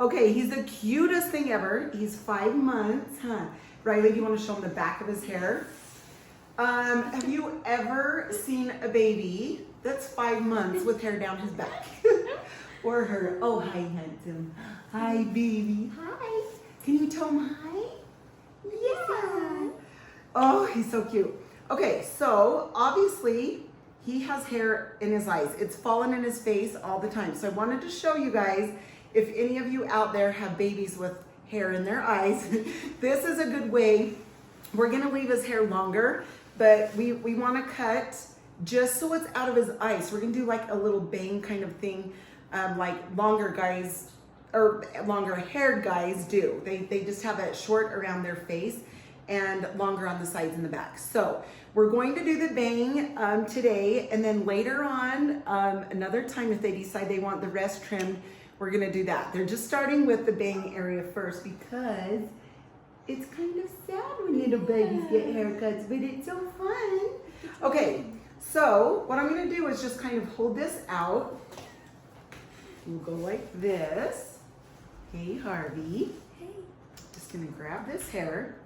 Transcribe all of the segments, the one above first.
Okay, he's the cutest thing ever. He's 5 months, huh? Riley, do you want to show him the back of his hair? Have you ever seen a baby that's 5 months with hair down his back? Or her? Oh, hi, handsome. Hi, baby. Hi. Can you tell him hi? Yeah. Oh, he's so cute. Okay, so obviously he has hair in his eyes. It's fallen in his face all the time. So I wanted to show you guys, if any of you out there have babies with hair in their eyes, this is a good way. We're gonna leave his hair longer, but we wanna cut just so it's out of his eyes. We're gonna do like a little bang kind of thing, like longer guys, or longer haired guys do. They just have it short around their face and longer on the sides and the back. So we're going to do the bang today, and then later on, another time if they decide they want the rest trimmed, we're gonna do that. They're just starting with the bang area first because it's kind of sad when little babies get haircuts, but it's so fun. Okay, so what I'm gonna do is just kind of hold this out. We'll go like this. Hey, Harvey. Hey. Just gonna grab this hair.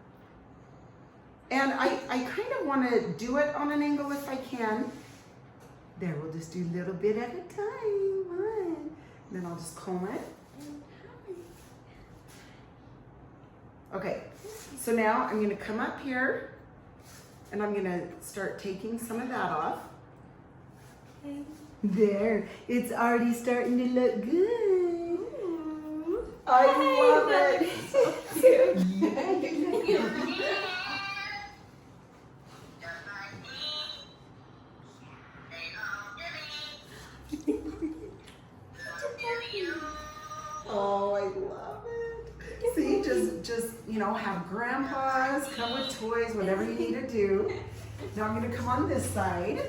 And I kind of want to do it on an angle if I can. There, we'll just do a little bit at a time. One. Then I'll just comb it. Okay, so now I'm going to come up here and I'm going to start taking some of that off. There, it's already starting to look good. I love it. So cute. Oh, I love it. See, just you know, have grandpas come with toys, whatever you need to do. Now I'm gonna come on this side.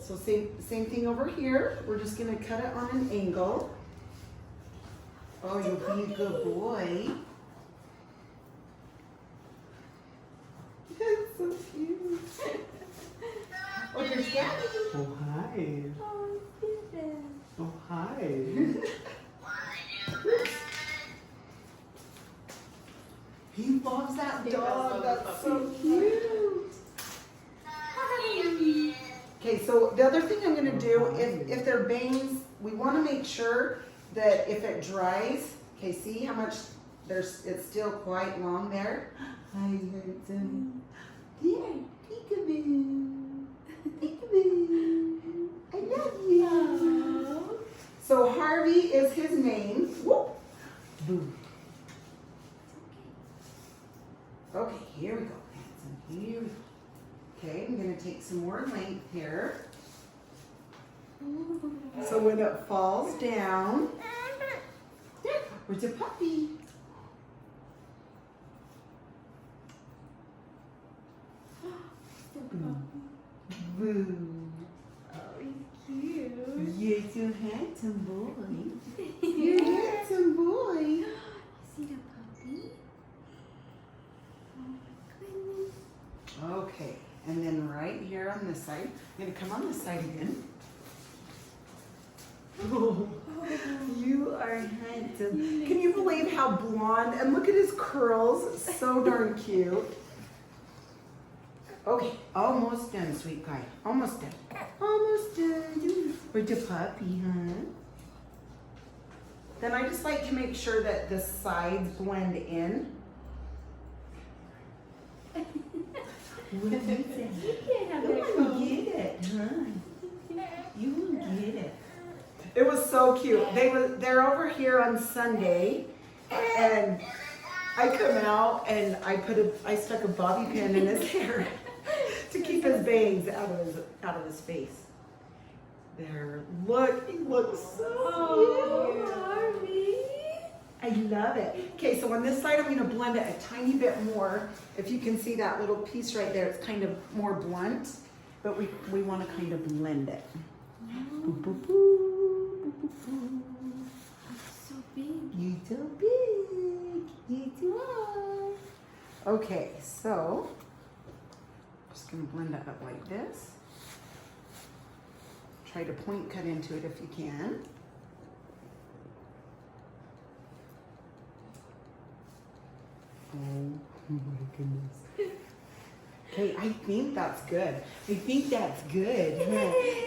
So same thing over here. We're just gonna cut it on an angle. Oh, you'll be a good boy. That's so cute. Oh, there's Gabby. Oh, hi. Oh, goodness. Oh, hi. He loves that dog. That's so cute. Okay, so the other thing I'm going to do, if they're bangs, we want to make sure that if it dries, okay, see how much it's still quite long there. Hi, handsome. There, peekaboo. Peekaboo. I love you. Aww. So Harvey is his name. Whoop. Boo. Okay, here we go, handsome. Here we go. Okay, I'm going to take some more length here. So when it falls down, there, where's the puppy? Boo. Oh, he's cute. You're so handsome boy. You're a handsome boy. You see the puppy? Oh my goodness. Okay, and then right here on this side, I'm going to come on this side again. Oh, you are handsome. Can you believe how blonde? And look at his curls. So darn cute. Okay, almost done, sweet guy. Almost done. Almost done. With your puppy, huh? Then I just like to make sure that the sides blend in. What do you think? You can't have You that wouldn't comb. get it, huh? You wouldn't get it. It was so cute. They're over here on Sunday, and I come out and I stuck a bobby pin in his hair to keep his bangs out of his face. There, look, he looks so cute. Harvey. I love it. Okay, so on this side, I'm going to blend it a tiny bit more. If you can see that little piece right there, it's kind of more blunt, but we want to kind of blend it. Boo, boo, boo. So big. You so big. You too are. Okay, so I'm just going to blend it up like this. Try to point cut into it if you can. Oh my goodness. Okay, I think that's good. I think that's good. Huh?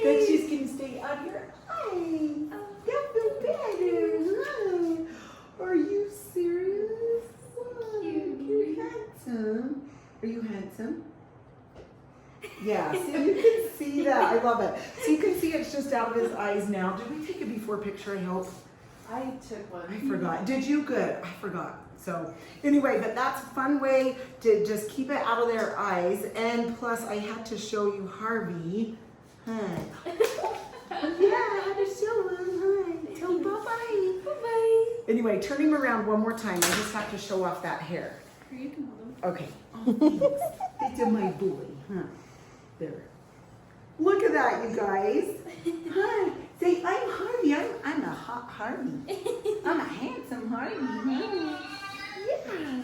That she's gonna stay on your eye. That feel better. Huh? Are you serious? Wow, you're handsome. Are you handsome? Yeah, see, you can see that. I love it. So you can see it's just out of his eyes now. Did we take a before picture, I hope? I took one. I forgot. Did you? Good. I forgot. So anyway, but that's a fun way to just keep it out of their eyes. And plus I had to show you Harvey. Huh. Yeah, I had to show him. Huh. Tell him bye-bye. Bye-bye. Anyway, turn him around one more time. I just have to show off that hair. Great mom. Okay. Oh, thanks. It's my boy. Huh. There. Look at that, you guys. Hi. Say, I'm Harvey. I'm a hot Harvey. I'm a handsome Harvey. Yeah.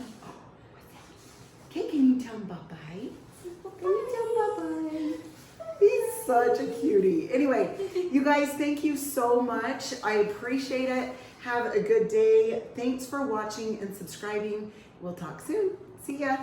Okay, can you tell him bye-bye? Can you tell him bye-bye? He's such a cutie. Anyway, you guys, thank you so much. I appreciate it. Have a good day. Thanks for watching and subscribing. We'll talk soon. See ya.